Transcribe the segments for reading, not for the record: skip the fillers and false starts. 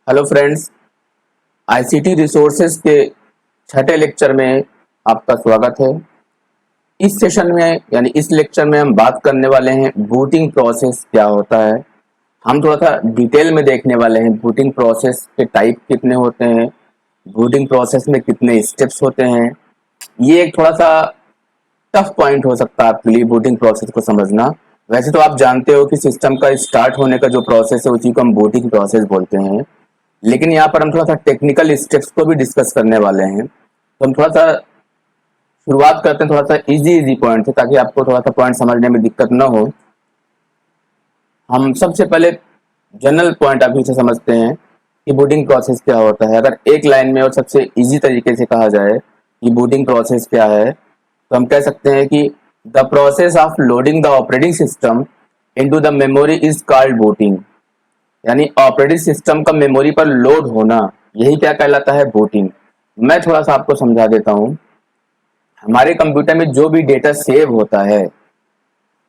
Hello friends, ICT resources के छठे lecture में आपका स्वागत है। इस सेशन में यानी इस लेक्चर में हम बात करने वाले हैं बूटिंग प्रोसेस क्या होता है। हम थोड़ा सा डिटेल में देखने वाले हैं बूटिंग प्रोसेस के टाइप कितने होते हैं, बूटिंग प्रोसेस में कितने स्टेप्स होते हैं। ये एक थोड़ा सा टफ पॉइंट हो सकता है आपके लिए बूटिंग प्रोसेस को समझना। वैसे तो आप जानते हो कि सिस्टम का स्टार्ट होने का जो प्रोसेस है उसी को हम बूटिंग प्रोसेस बोलते हैं, लेकिन यहाँ पर हम थोड़ा सा टेक्निकल स्टेप्स को भी डिस्कस करने वाले हैं। तो हम थोड़ा सा शुरुआत करते हैं थोड़ा सा इजी पॉइंट से, ताकि आपको थोड़ा सा पॉइंट समझने में दिक्कत ना हो। हम सबसे पहले जनरल पॉइंट अभी से समझते हैं कि बूटिंग प्रोसेस क्या होता है। अगर एक लाइन में और सबसे इजी तरीके से कहा जाए कि बूटिंग प्रोसेस क्या है, तो हम कह सकते हैं कि the process of loading the operating system into the memory is called booting. यानी ऑपरेटिंग सिस्टम का मेमोरी पर लोड होना, यही क्या कहलाता है, बूटिंग। मैं थोड़ा सा आपको समझा देता हूं। हमारे कंप्यूटर में जो भी डेटा सेव होता है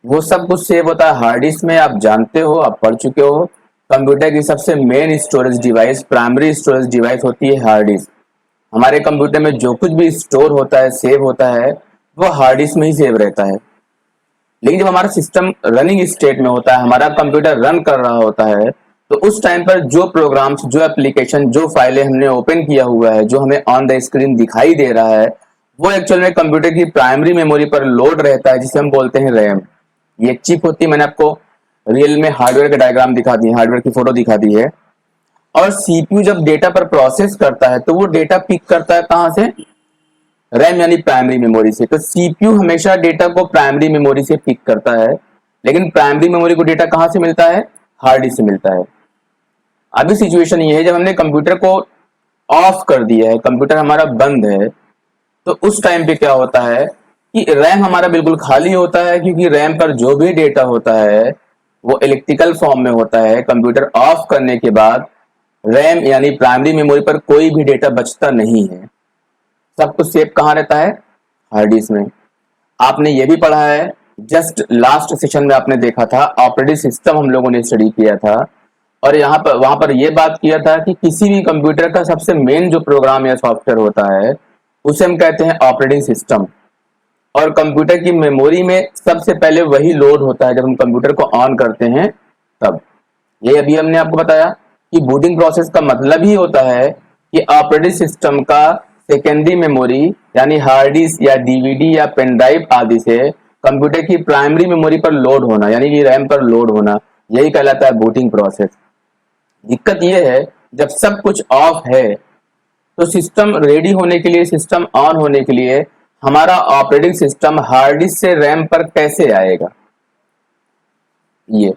वो सब कुछ सेव होता है हार्ड डिस्क में। आप जानते हो, आप पढ़ चुके हो, कंप्यूटर की सबसे main storage device, primary storage device होती है हार्ड डिस्क। हमारे कंप्यूटर में जो कुछ भी स्टोर होता है, सेव होता है, वो हार्ड डिस्क में ही सेव रहता है। लेकिन जब हमारा सिस्टम रनिंग स्टेट में होता है, हमारा कंप्यूटर रन कर रहा होता है, तो उस टाइम पर जो प्रोग्राम्स, जो एप्लीकेशन, जो फाइलें हमने ओपन किया हुआ है, जो हमें ऑन द स्क्रीन दिखाई दे रहा है, वो एक्चुअल में कंप्यूटर की प्राइमरी मेमोरी पर लोड रहता है, जिसे हम बोलते हैं रैम। ये एक चिप होती है, मैंने आपको रियल में हार्डवेयर का डायग्राम दिखा दी है, हार्डवेयर की फोटो दिखा दी है। और सीपीयू जब डेटा पर प्रोसेस करता है तो वो डेटा पिक करता है कहां से, रैम यानी प्राइमरी मेमोरी से। तो सीपीयू हमेशा डेटा को प्राइमरी मेमोरी से पिक करता है, लेकिन प्राइमरी मेमोरी को डेटा कहां से मिलता है, हार्ड डिस्क से मिलता है। अभी सिचुएशन ये है, जब हमने कंप्यूटर को ऑफ कर दिया है, कंप्यूटर हमारा बंद है, तो उस टाइम पे क्या होता है कि रैम हमारा बिल्कुल खाली होता है, क्योंकि रैम पर जो भी डेटा होता है वो इलेक्ट्रिकल फॉर्म में होता है। कंप्यूटर ऑफ करने के बाद रैम यानी प्राइमरी मेमोरी पर कोई भी डेटा बचता नहीं है, सब कुछ सेव कहाँ रहता है, हार्ड डिस्क में। आपने ये भी पढ़ा है, जस्ट लास्ट सेशन में आपने देखा था, ऑपरेटिंग सिस्टम हम लोगों ने स्टडी किया था, और यहाँ पर वहां पर यह बात किया था कि किसी भी कंप्यूटर का सबसे मेन जो प्रोग्राम या सॉफ्टवेयर होता है उसे हम कहते हैं ऑपरेटिंग सिस्टम। और कंप्यूटर की मेमोरी में सबसे पहले वही लोड होता है जब हम कंप्यूटर को ऑन करते हैं तब। ये अभी हमने आपको बताया कि बूटिंग प्रोसेस का मतलब ही होता है कि ऑपरेटिंग सिस्टम का सेकेंडरी मेमोरी यानी हार्ड डिस्क या डीवीडी या पेन ड्राइव आदि से कंप्यूटर की प्राइमरी मेमोरी पर लोड होना, यानी कि रैम पर लोड होना, यही कहलाता है बूटिंग प्रोसेस। दिक्कत यह है, जब सब कुछ ऑफ है तो सिस्टम रेडी होने के लिए, सिस्टम ऑन होने के लिए हमारा ऑपरेटिंग सिस्टम हार्ड डिस्क से रैम पर कैसे आएगा। ये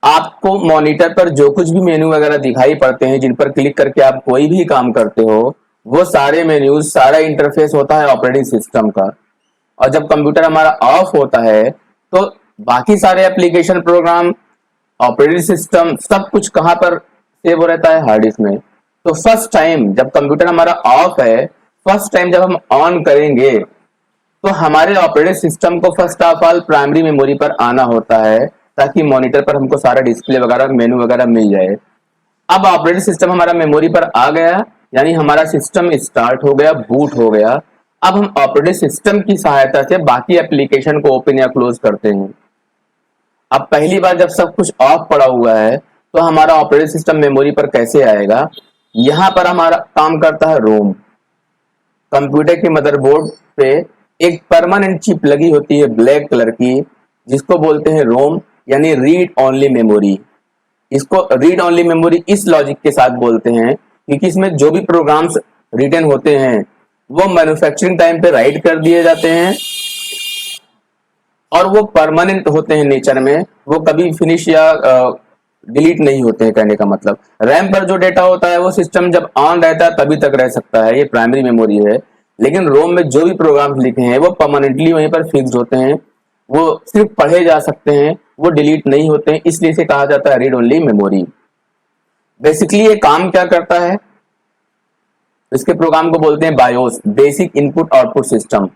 आपको मॉनिटर पर जो कुछ भी मेन्यू वगैरह दिखाई पड़ते हैं, जिन पर क्लिक करके आप कोई भी काम करते हो, वो सारे मेन्यूज, सारा इंटरफेस होता है ऑपरेटिंग सिस्टम का। और जब कंप्यूटर हमारा ऑफ होता है तो बाकी सारे एप्लीकेशन, प्रोग्राम, ऑपरेटिंग सिस्टम, सब कुछ कहां पर सेव हो रहता है, हार्ड डिस्क में। तो फर्स्ट टाइम जब कंप्यूटर हमारा ऑफ है, फर्स्ट टाइम जब हम ऑन करेंगे तो हमारे ऑपरेटिंग सिस्टम को first of all primary memory पर आना होता है, ताकि मॉनिटर पर हमको सारा डिस्प्ले वगैरह, मेनू वगैरह मिल जाए। अब ऑपरेटिंग सिस्टम हमारा मेमोरी पर आ गया, यानी हमारा सिस्टम स्टार्ट हो गया, बूट हो गया। अब हम ऑपरेटिंग सिस्टम की सहायता से बाकी एप्लीकेशन को ओपन या क्लोज करते हैं। अब पहली बार जब सब कुछ ऑफ पड़ा हुआ है तो हमारा ऑपरेटिंग सिस्टम मेमोरी पर कैसे आएगा, यहां पर हमारा काम करता है रोम। कंप्यूटर के मदरबोर्ड पे एक परमानेंट चिप लगी होती है ब्लैक कलर की, जिसको बोलते हैं रोम, यानी रीड ओनली मेमोरी। इसको रीड ओनली मेमोरी इस लॉजिक के साथ बोलते हैं क्योंकि इसमें जो भी प्रोग्राम्स रिटन होते हैं वो मैन्युफैक्चरिंग टाइम पे राइट कर दिए जाते हैं, और वो परमानेंट होते हैं नेचर में, वो कभी फिनिश या डिलीट नहीं होते हैं। कहने का मतलब, रैम पर जो डेटा होता है वो सिस्टम जब ऑन रहता है तभी तक रह सकता है, ये प्राइमरी मेमोरी है। लेकिन रोम में जो भी प्रोग्राम लिखे हैं वो परमानेंटली वहीं पर फिक्स्ड होते हैं, वो सिर्फ पढ़े जा सकते हैं, वो डिलीट नहीं होते हैं, इसलिए इसे कहा जाता है रीड ओनली मेमोरी। बेसिकली ये काम क्या करता है, इसके प्रोग्राम को बोलते हैं BIOS, basic input output system.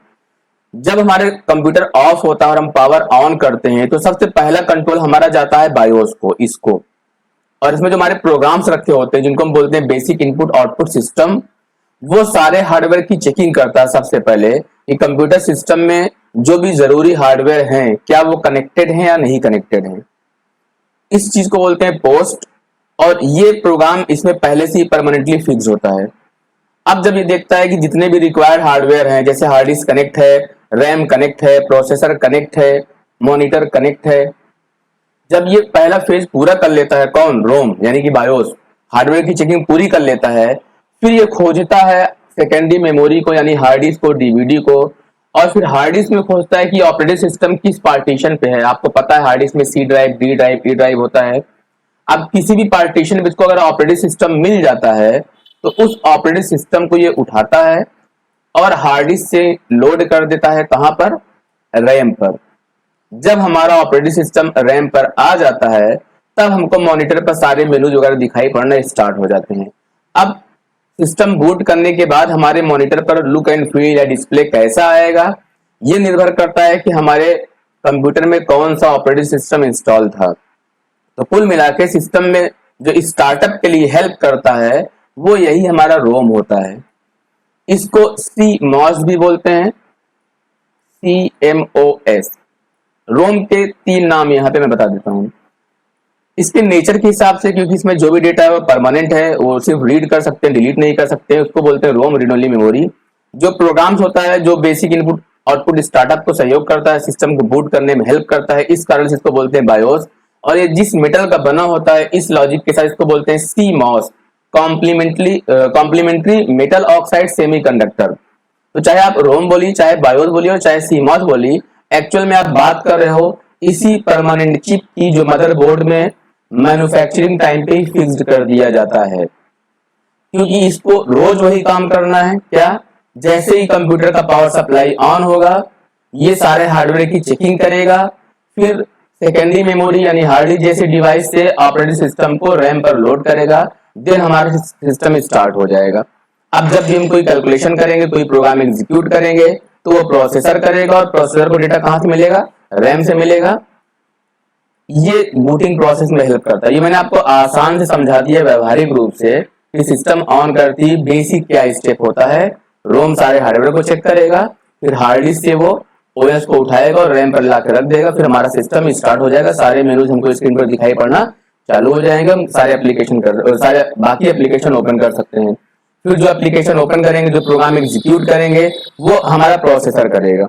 जब हमारे कंप्यूटर ऑफ होता है और हम पावर ऑन करते हैं तो सबसे पहला कंट्रोल हमारा जाता है बायोस को, इसको। और इसमें जो हमारे प्रोग्राम्स रखे होते हैं जिनको हम बोलते हैं बेसिक इनपुट आउटपुट सिस्टम, वो सारे हार्डवेयर की चेकिंग करता है सबसे पहले कि कंप्यूटर सिस्टम में जो भी जरूरी हार्डवेयर हैं क्या वो कनेक्टेड हैं या नहीं कनेक्टेड हैं। इस चीज को बोलते हैं पोस्ट, और ये प्रोग्राम इसमें पहले से ही परमानेंटली फिक्स होता है। अब जब ये देखता है कि जितने भी रिक्वायर्ड हार्डवेयर हैं, जैसे हार्ड डिस्क कनेक्ट है, रैम कनेक्ट है, प्रोसेसर कनेक्ट है, मॉनिटर कनेक्ट है, जब ये पहला फेज पूरा कर लेता है कौन, रोम यानी कि बायोस, हार्डवेयर की चेकिंग पूरी कर लेता है, फिर ये खोजता है सेकेंडरी मेमोरी को यानी हार्ड डिस्क को, डीवीडी को, और फिर हार्ड डिस्क में खोजता है कि ऑपरेटिंग सिस्टम किस पार्टीशन पे है। आपको पता है हार्ड डिस्क में C drive, D drive, E drive होता है। अब किसी भी पार्टीशन में इसको अगर ऑपरेटिंग सिस्टम मिल जाता है तो उस ऑपरेटिंग सिस्टम को ये उठाता है और हार्ड डिस्क से लोड कर देता है, कहां पर, रैम पर। जब हमारा ऑपरेटिंग सिस्टम रैम पर आ जाता है तब हमको मॉनिटर पर सारे मेनूज वगैरह दिखाई पड़ना स्टार्ट हो जाते हैं। अब सिस्टम बूट करने के बाद हमारे मॉनिटर पर लुक एंड फील या डिस्प्ले कैसा आएगा, ये निर्भर करता है कि हमारे कंप्यूटर में कौन सा ऑपरेटिंग सिस्टम इंस्टॉल था। तो कुल मिला के सिस्टम में जो स्टार्टअप के लिए हेल्प करता है वो यही हमारा रोम होता है। इसको CMOS भी बोलते हैं, CMOS। रोम के 3 नाम यहाँ पे मैं बता देता हूँ। इसके नेचर के हिसाब से, क्योंकि इसमें जो भी डेटा है वो परमानेंट है, वो सिर्फ रीड कर सकते हैं, डिलीट नहीं कर सकते, उसको बोलते हैं रोम, रीड ओनली मेमोरी। जो प्रोग्राम्स होता है जो बेसिक इनपुट आउटपुट स्टार्टअप को सहयोग करता है, सिस्टम को बूट करने में हेल्प करता है, इस कारण से इसको बोलते हैं बायोस। और ये जिस मेटल का बना होता है इस लॉजिक के साथ इसको बोलते हैं CMOS, complementary metal oxide semiconductor. तो चाहे आप रोम बोलिए, चाहे बायोस बोलिए और चाहे CMOS बोलिए, एक्चुअल में आप बात कर रहे हो इसी परमानेंट चिप की जो मदरबोर्ड में मैन्युफैक्चरिंग टाइम पे ही फिक्स्ड कर दिया जाता है। क्योंकि इसको रोज वही काम करना है, क्या, जैसे ही कंप्यूटर का पावर सप्लाई ऑन होगा ये सारे हार्डवेयर की चेकिंग करेगा, फिर सेकेंडरी मेमोरी यानी हार्ड डिस्क जैसे डिवाइस से ऑपरेटिंग सिस्टम को रैम पर लोड करेगा, देन हमारा सिस्टम स्टार्ट हो जाएगा। अब जब भी हम कोई कैलकुलेशन करेंगे, कोई प्रोग्राम एग्जीक्यूट करेंगे तो वो प्रोसेसर करेगा, और प्रोसेसर को डेटा कहां से मिलेगा, रैम से मिलेगा। ये बूटिंग प्रोसेस में हेल्प करता है। ये मैंने आपको आसान से समझा दिया व्यवहारिक रूप से कि सिस्टम ऑन करती है बेसिक क्या स्टेप होता है। रोम सारे हार्डवेयर को चेक करेगा, फिर हार्ड डिस्क से वो ओएस को उठाएगा और रैम पर लाकर रख देगा, फिर हमारा सिस्टम स्टार्ट हो जाएगा। सारे मेनूज हमको स्क्रीन पर दिखाई पड़ना चालू हो जाएंगे, हम सारे बाकी एप्लीकेशन ओपन कर सकते हैं। फिर जो एप्लीकेशन ओपन करेंगे, जो प्रोग्राम एग्जीक्यूट करेंगे, वो हमारा प्रोसेसर करेगा।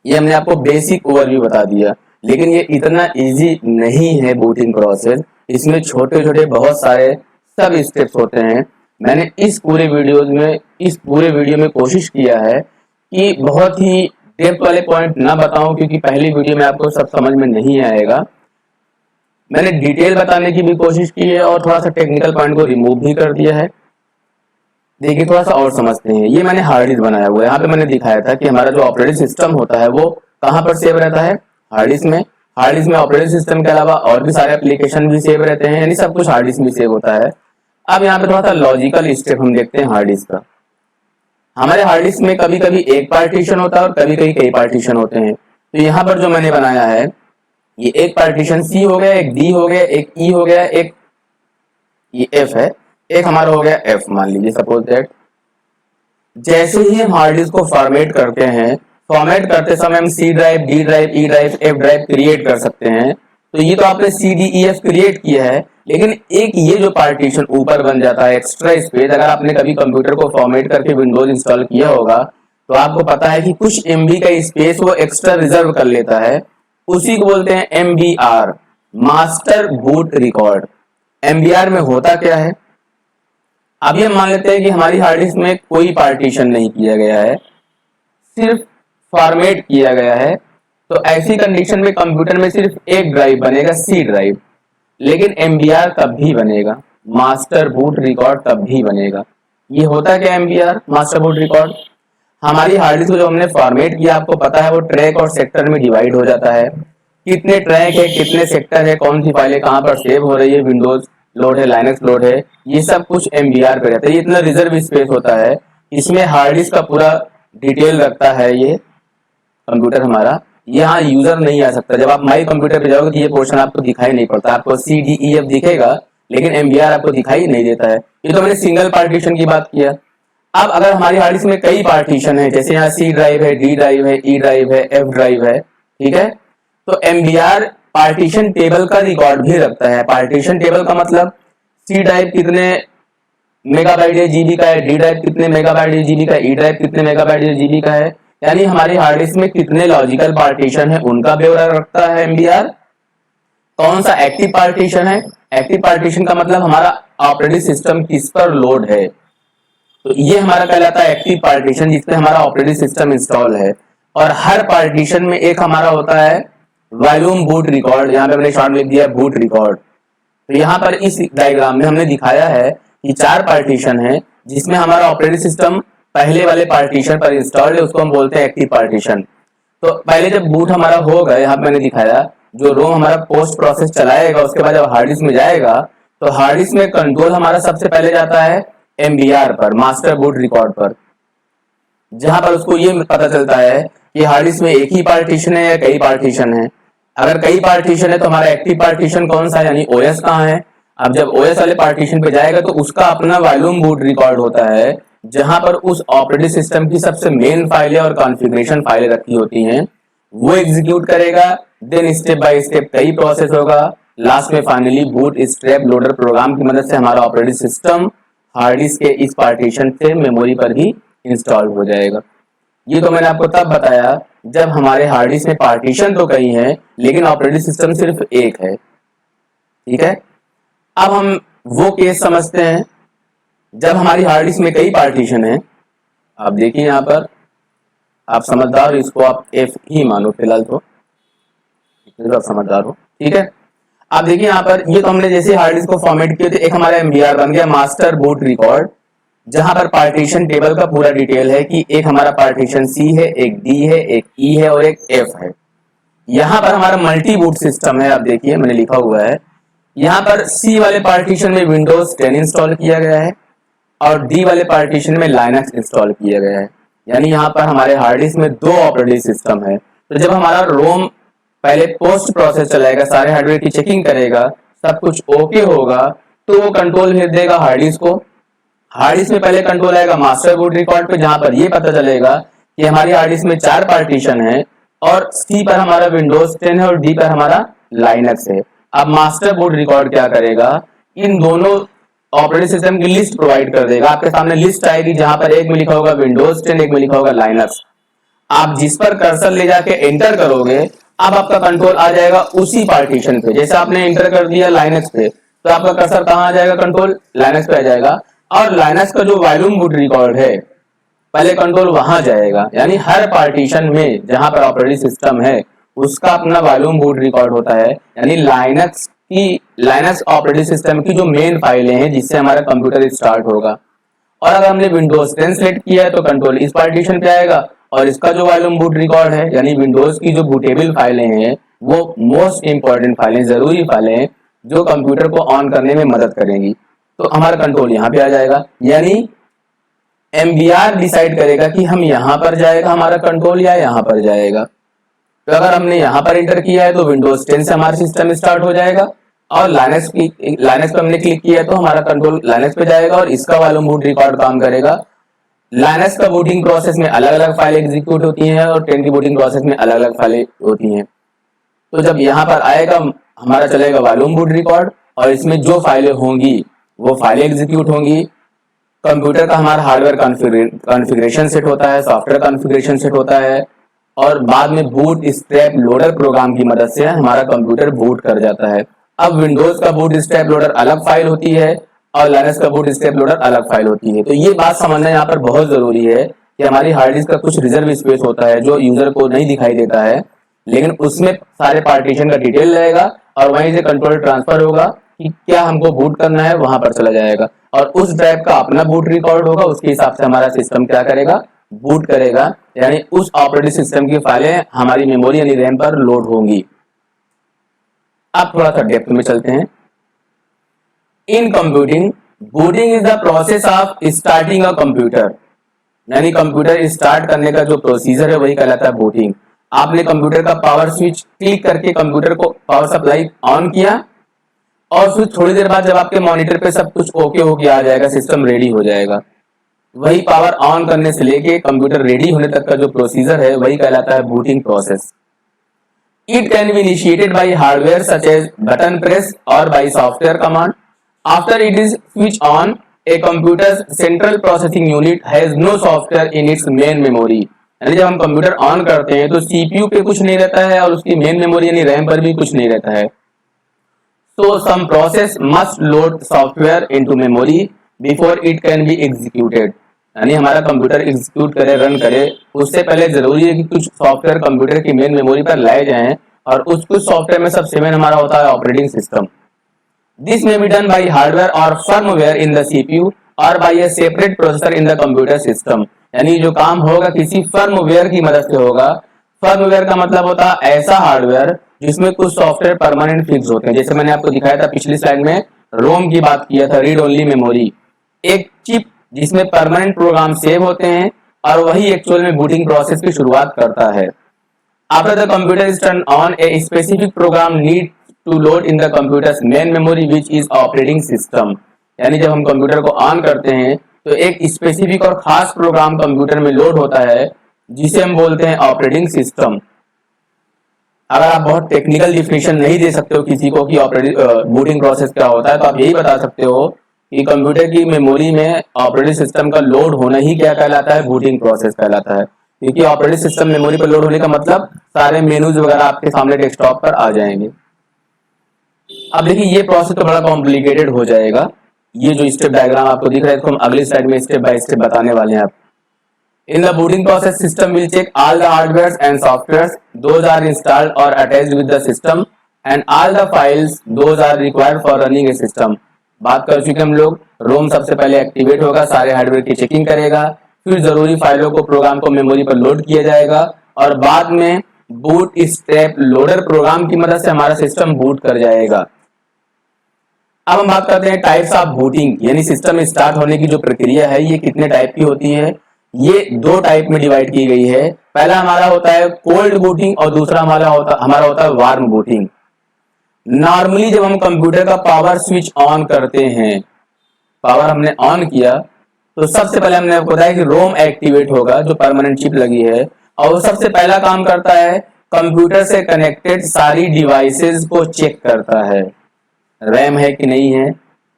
ये हमने आपको बेसिक ओवरव्यू बता दिया, लेकिन ये इतना इजी नहीं है बूटिंग प्रोसेस। इसमें छोटे छोटे बहुत सारे सब स्टेप्स होते हैं। मैंने इस पूरे वीडियो में कोशिश किया है कि बहुत ही डेप्थ वाले पॉइंट ना बताऊं, क्योंकि पहली वीडियो में आपको सब समझ में नहीं आएगा। मैंने डिटेल बताने की भी कोशिश की है और थोड़ा सा टेक्निकल पॉइंट को रिमूव भी कर दिया है। देखिए थोड़ा सा और समझते हैं। ये मैंने हार्ड डिस्क बनाया हुआ है। यहाँ पे मैंने दिखाया था कि हमारा जो ऑपरेटिंग सिस्टम होता है वो कहाँ पर सेव रहता है, हार्ड डिस्क में। हार्ड डिस्क में ऑपरेटिंग सिस्टम के अलावा और भी सारे एप्लीकेशन भी सेव रहते हैं, यानी सब कुछ हार्ड डिस्क में सेव होता है। अब यहाँ पे थोड़ा सा लॉजिकल स्टेप हम देखते हैं हार्ड डिस्क का। हमारे हार्ड डिस्क में कभी कभी एक पार्टीशन होता है और कभी कभी कई पार्टीशन होते हैं। तो यहाँ पर जो मैंने बनाया है, ये एक पार्टीशन C हो गया, एक D हो गया, एक E हो गया, एक ये F है, एक हमारा हो गया F, मान लीजिए सपोज दैट। जैसे ही हम हार्ड डिस्क को फॉर्मेट करते हैं, फॉर्मेट करते समय हम C drive, D drive, E drive, F drive create कर सकते हैं। तो ये तो आपने C D E F create किया है, लेकिन एक ये जो पार्टीशन ऊपर बन जाता है एक्स्ट्रा स्पेस, अगर आपने कभी कंप्यूटर को फॉर्मेट करके विंडोज इंस्टॉल किया होगा तो आपको पता है कि कुछ MB का स्पेस वो एक्स्ट्रा रिजर्व कर लेता है। उसी को बोलते हैं MBR, master boot record. MBR में होता क्या है, अभी हम मान लेते हैं कि हमारी हार्ड डिस्क में कोई पार्टीशन नहीं किया गया है, सिर्फ फॉर्मेट किया गया है। तो ऐसी कंडीशन में कंप्यूटर में सिर्फ एक ड्राइव बनेगा, C ड्राइव, लेकिन MBR तब भी बनेगा, मास्टर बूट रिकॉर्ड तब भी बनेगा। ये होता क्या MBR, मास्टर बूट रिकॉर्ड? हमारी हार्ड डिस्क को जो हमने फॉर्मेट किया, आपको पता है वो ट्रैक और सेक्टर में डिवाइड हो जाता है। कितने ट्रैक है, कितने सेक्टर है, कौन सी फाइलें कहां पर सेव हो रही है, विंडोज लोड है, लाइनक्स लोड है, ये सब कुछ MBR पे रहता है। ये इतना रिजर्व स्पेस होता है, इसमें हार्ड डिस्क का पूरा डिटेल रखता है ये कंप्यूटर हमारा। यहाँ यूजर नहीं आ सकता। जब आप माई कंप्यूटर पे जाओगे तो ये पोर्शन आपको दिखाई नहीं पड़ता, आपको CDEF दिखेगा, लेकिन MBR आपको दिखाई नहीं देता है। ये तो मैंने सिंगल पार्टीशन की बात किया। अब अगर हमारी हार्ड डिस्क में कई पार्टीशन है, जैसे यहाँ C ड्राइव है, D ड्राइव है, E ड्राइव है, F ड्राइव है, ठीक है, तो MBR पार्टीशन टेबल का रिकॉर्ड भी रखता है। पार्टीशन टेबल का मतलब C ड्राइव कितने मेगाबाइट या जीबी का है, D ड्राइव कितने मेगाबाइट या जीबी का है, E ड्राइव कितने मेगाबाइट या जीबी का है, यानी हमारी हार्ड डिस्क में कितने लॉजिकल पार्टीशन है उनका ब्यौरा रखता है MBR। कौन सा एक्टिव पार्टीशन है, एक्टिव पार्टीशन का मतलब हमारा ऑपरेटिंग सिस्टम किस पर लोड है, तो ये हमारा कहलाता है एक्टिव पार्टीशन, जिसपे हमारा ऑपरेटिंग सिस्टम इंस्टॉल है। और हर पार्टीशन में एक हमारा होता है वॉल्यूम बूट रिकॉर्ड, यहाँ पे मैंने शॉर्ट लिख दिया बूट रिकॉर्ड। तो यहाँ पर इस डायग्राम में हमने दिखाया है कि 4 पार्टीशन है, जिसमें हमारा ऑपरेटिंग सिस्टम पहले वाले पार्टीशन पर इंस्टॉल्ड है, उसको हम बोलते हैं एक्टिव पार्टीशन। तो पहले जब बूट हमारा होगा, यहाँ पे मैंने दिखाया, जो रोम हमारा पोस्ट प्रोसेस चलाएगा, उसके बाद जब हार्ड डिस्क में जाएगा, तो हार्ड डिस्क में कंट्रोल हमारा सबसे पहले जाता है MBR पर, मास्टर बूट रिकॉर्ड पर, जहां पर उसको ये पता चलता है कि हार्ड डिस्क में एक ही पार्टीशन है या कई पार्टीशन है। अगर कई पार्टीशन है तो हमारा एक्टिव पार्टीशन कौन सा है, यानी OS कहाँ है। अब जब OS वाले पार्टीशन पे जाएगा तो उसका अपना वॉल्यूम बूट रिकॉर्ड होता है, जहां पर उस ऑपरेटिंग सिस्टम की सबसे मेन फाइलें और कॉन्फ़िगरेशन फाइलें रखी होती हैं, वो एग्जीक्यूट करेगा। देन स्टेप बाय स्टेप कई प्रोसेस होगा, लास्ट में finally bootstrap loader program की मदद से हमारा ऑपरेटिंग सिस्टम हार्ड डिस्क के इस पार्टीशन से मेमोरी पर ही इंस्टॉल हो जाएगा। ये तो मैंने आपको तब बताया जब हमारे हार्ड डिस्क में पार्टीशन तो कई हैं, लेकिन ऑपरेटिंग सिस्टम सिर्फ एक है, ठीक है। अब हम वो केस समझते हैं जब हमारी हार्ड डिस्क में कई पार्टीशन है। आप देखिए यहाँ पर, आप समझदार हो, इसको आप F ही मानो फिलहाल, तो आप समझदार हो, ठीक है। आप देखिए यहाँ पर, ये तो हमने जैसे हार्ड डिस्क को फॉर्मेट किया तो एक हमारा MBR बन गया मास्टर बूट रिकॉर्ड, जहां पर पार्टीशन टेबल का पूरा डिटेल है कि एक हमारा पार्टीशन C है, एक D है, एक E है और एक F है। यहाँ पर हमारा मल्टी बूट सिस्टम है। आप देखिए मैंने लिखा हुआ है, यहाँ पर C वाले पार्टीशन में विंडोज 10 इंस्टॉल किया गया है और D वाले पार्टीशन में लाइनक्स इंस्टॉल किया गया है। यानी यहाँ पर हमारे हार्ड डिस्क में 2 ऑपरेटिंग सिस्टम है। तो जब हमारा रोम पहले पोस्ट प्रोसेस चलाएगा, सारे हार्डवेयर की चेकिंग करेगा, सब कुछ ओके होगा, तो वो कंट्रोल भेज देगा हार्ड डिस्क को। हार्ड डिस्क में पहले कंट्रोल आएगा मास्टर बूट रिकॉर्ड पे, जहां पर ये पता चलेगा कि हमारी हार्ड डिस्क में 4 पार्टीशन है और C पर हमारा विंडोज 10 है और D पर हमारा लाइनक्स है। अब मास्टर बूट रिकॉर्ड क्या करेगा, इन दोनों ऑपरेटिंग सिस्टम की लिस्ट प्रोवाइड कर देगा। आपके सामने लिस्ट आएगी जहां पर एक में लिखा होगा विंडोज 10, एक में लिखा होगा लाइनक्स। आप जिस पर कर्सर ले जाके एंटर करोगे, अब आपका कंट्रोल आ जाएगा उसी पार्टीशन पे। जैसे आपने एंटर कर दिया लाइनक्स पे, तो आपका कर्सर कहां आ जाएगा, कंट्रोल लाइनक्स पे आ जाएगा। और लाइनक्स का जो वॉल्यूम बूट रिकॉर्ड है, पहले कंट्रोल वहां जाएगा। यानी हर पार्टीशन में जहां पर ऑपरेटिंग सिस्टम है, उसका अपना वॉल्यूम बूट रिकॉर्ड होता है। यानी लाइनक्स ऑपरेटिंग सिस्टम की जो मेन फाइलें हैं जिससे हमारा कंप्यूटर स्टार्ट होगा। और अगर हमने विंडोज 10 सेलेक्ट किया है तो कंट्रोल इस पार्टीशन पे आएगा और इसका जो वॉल्यूम बूट रिकॉर्ड है, यानी विंडोज की जो बूटेबल फाइलें हैं, वो मोस्ट इंपॉर्टेंट फाइलें, जरूरी फाइलें हैं जो कंप्यूटर को ऑन करने में मदद करेंगी, तो हमारा कंट्रोल यहाँ पे आ जाएगा। यानी MBR डिसाइड करेगा कि हम यहाँ पर जाएगा हमारा कंट्रोल या यहाँ पर जाएगा। तो अगर हमने यहाँ पर एंटर किया है तो विंडोज 10 से हमारा सिस्टम स्टार्ट हो जाएगा और लाइनक्स पे हमने क्लिक किया है तो हमारा कंट्रोल लाइनक्स पे जाएगा और इसका वॉल्यूम बूट रिकॉर्ड काम करेगा। लाइनक्स का बूटिंग प्रोसेस में अलग अलग फाइल एग्जीक्यूट होती हैं और 10 की बूटिंग प्रोसेस में अलग अलग फाइलें होती हैं। तो जब यहाँ पर आएगा हमारा चलेगा वॉल्यूम बूट रिकॉर्ड और इसमें जो फाइलें होंगी वो फाइलें एग्जीक्यूट होंगी। कंप्यूटर का हमारा हार्डवेयर कॉन्फ़िगरेशन सेट होता है, सॉफ्टवेयर कॉन्फ़िगरेशन सेट होता है और बाद में बूट स्ट्रैप लोडर प्रोग्राम की मदद से हमारा कंप्यूटर बूट कर जाता है। अब विंडोज का बूट स्ट्रैप लोडर अलग फाइल होती है और लाइनक्स का बूट स्ट्रैप लोडर अलग फाइल होती है। तो ये बात समझना यहाँ पर बहुत जरूरी है कि हमारी हार्ड डिस्क का कुछ रिजर्व स्पेस होता है जो यूजर को नहीं दिखाई देता है, लेकिन उसमें सारे पार्टीशन का डिटेल रहेगा और वहीं से कंट्रोल ट्रांसफर होगा कि क्या हमको बूट करना है, वहां पर चला जाएगा और उस ड्राइव का अपना बूट रिकॉर्ड होगा। उसके हिसाब से हमारा सिस्टम क्या करेगा, बूट करेगा। यानी उस ऑपरेटिंग सिस्टम की फाइलें हमारी मेमोरी यानी रैम पर लोड होंगी। अब थोड़ा सा डेप्थ में चलते हैं। In computing, booting is the process of starting a computer. यानी कंप्यूटर स्टार्ट करने का जो प्रोसीजर है वही कहलाता है बूटिंग। आपने कंप्यूटर का पावर स्विच क्लिक करके कंप्यूटर को पावर सप्लाई ऑन किया और फिर थोड़ी देर बाद जब आपके मॉनिटर पे सब कुछ ओके हो गया आ जाएगा, सिस्टम रेडी हो जाएगा। वही पावर ऑन करने से लेके कंप्यूटर रेडी होने तक का जो प्रोसीजर है वही कहलाता है booting process. It can be initiated by hardware such as button press or by software command. After it is switched on, a computer's central processing unit has no software in its main memory. यानी जब हम computer on करते हैं तो CPU पे कुछ नहीं रहता है और उसकी मेन मेमोरी यानी रैम पर भी कुछ नहीं रहता है। So some process must load software into memory before it can be executed. यानी हमारा कंप्यूटर एग्जीक्यूट करे, रन करे, उससे पहले जरूरी है कि कुछ सॉफ्टवेयर कंप्यूटर की मेन मेमोरी पर लाए जाएं और उस कुछ सॉफ्टवेयर में सबसे मेन हमारा होता है operating system. This may be done by hardware और फर्मवेयर इन द सीपीयू और by a separate processor in the computer system. यानी जो काम होगा किसी फर्मवेयर की मदद से होगा। फर्मवेयर का मतलब होता है ऐसा हार्डवेयर जिसमें कुछ सॉफ्टवेयर परमानेंट फिक्स होते हैं। जैसे मैंने आपको दिखाया था पिछली स्लाइड में, रोम की बात किया था, रीड ओनली मेमोरी, एक चिप जिसमें परमानेंट प्रोग्राम सेव होते हैं और वही एक्चुअल में बूटिंग प्रोसेस की शुरुआत करता है। After the computer is turn on, a specific program need to load in the computer's main memory which is operating system. यानी जब हम कंप्यूटर को ऑन करते हैं तो एक स्पेसिफिक और खास प्रोग्राम कंप्यूटर में लोड होता है जिसे हम बोलते हैं ऑपरेटिंग सिस्टम। अगर आप बहुत टेक्निकल डिफिनेशन नहीं दे सकते हो किसी को कि बूटिंग प्रोसेस क्या होता है, तो आप यही बता सकते हो कि कंप्यूटर की मेमोरी में ऑपरेटिंग सिस्टम का लोड होना ही क्या कहलाता है, बूटिंग प्रोसेस कहलाता है। क्योंकि ऑपरेटिंग सिस्टम मेमोरी पर लोड होने का मतलब सारे मेनूज वगैरह आपके सामने डेस्कटॉप पर आ जाएंगे। अब देखिए ये प्रोसेस तो बड़ा कॉम्प्लिकेटेड हो जाएगा। ये जो स्टेप डायग्राम आपको दिख रहा है इसको हम अगली स्लाइड में स्टेप बाय स्टेप बताने वाले हैं। आप in the booting process system will check all the hardware and software those are installed और attached with the system and all the files those are required for running a system. बात कर चुके हम लोग, रोम सबसे पहले एक्टिवेट होगा, सारे हार्डवेयर की चेकिंग करेगा, फिर जरूरी फाइलों को प्रोग्राम को मेमोरी पर लोड किया जाएगा और बाद में बूट स्टेप लोडर प्रोग्राम की मदद से हमारा सिस्टम बूट कर जाएगा। अब हम बात करते हैं टाइप्स ऑफ बूटिंग, यानी सिस्टम स्टार्ट होने की जो प्रक्रिया है ये कितने टाइप की होती है। ये दो टाइप में डिवाइड की गई है। पहला हमारा होता है कोल्ड बूटिंग और दूसरा हमारा होता है वार्म बूटिंग। नॉर्मली जब हम कंप्यूटर का पावर स्विच ऑन करते हैं, पावर हमने ऑन किया तो सबसे पहले हमने आपको बताया कि रोम एक्टिवेट होगा जो परमानेंट चिप लगी है और वो सबसे पहला काम करता है कंप्यूटर से कनेक्टेड सारी डिवाइसेस को चेक करता है। रैम है कि नहीं है,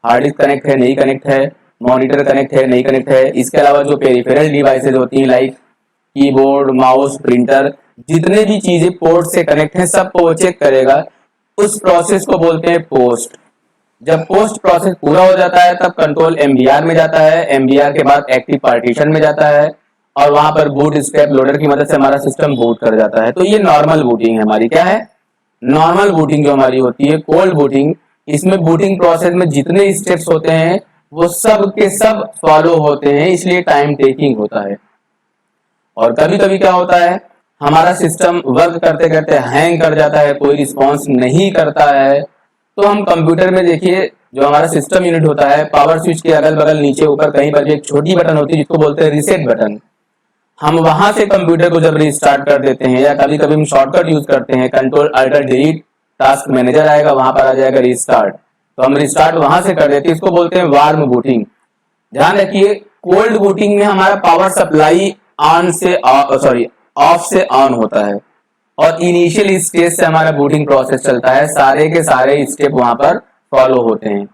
हार्ड डिस्क कनेक्ट है नहीं कनेक्ट है, मॉनिटर कनेक्ट है नहीं कनेक्ट है। इसके अलावा जो पेरिफेरल डिवाइसेस होती हैं लाइक कीबोर्ड, माउस, प्रिंटर, जितने भी चीजें पोर्ट से कनेक्ट हैं सबको वो चेक करेगा। उस प्रोसेस को बोलते हैं पोस्ट। जब पोस्ट प्रोसेस पूरा हो जाता है तब कंट्रोल एमबीआर में जाता है, एमबीआर के बाद एक्टिव पार्टीशन में जाता है और वहां पर बूट स्टेप लोडर की मदद से हमारा सिस्टम बूट कर जाता है। तो ये नॉर्मल बूटिंग है हमारी। क्या है? नॉर्मल बूटिंग जो हमारी होती है। कोल्ड बूटिंग, इसमें बूटिंग प्रोसेस में जितने स्टेप्स होते हैं वो सब के सब फॉलो होते हैं, इसलिए टाइम टेकिंग होता है। और कभी कभी क्या होता है हमारा सिस्टम वर्क करते करते हैंग कर जाता है, कोई रिस्पॉन्स नहीं करता है, तो हम कंप्यूटर में देखिए जो हमारा सिस्टम यूनिट होता है, पावर स्विच के अगल बगल नीचे ऊपर कहीं पर भी एक छोटी बटन होती है जिसको बोलते हैं रीसेट बटन। हम वहां से कंप्यूटर को जब रिस्टार्ट कर देते हैं या कभी कभी हम शॉर्टकट यूज करते हैं, control alter delete, task manager आएगा, वहां पर आ जाएगा रिस्टार्ट, तो हम रिस्टार्ट वहां से कर देते हैं। इसको बोलते हैं वार्म बूटिंग। ध्यान रखिए कोल्ड बूटिंग में हमारा पावर सप्लाई ऑफ से ऑन होता है और इनिशियल स्टेज से हमारा बूटिंग प्रोसेस चलता है, सारे के सारे स्टेप वहां पर फॉलो होते हैं।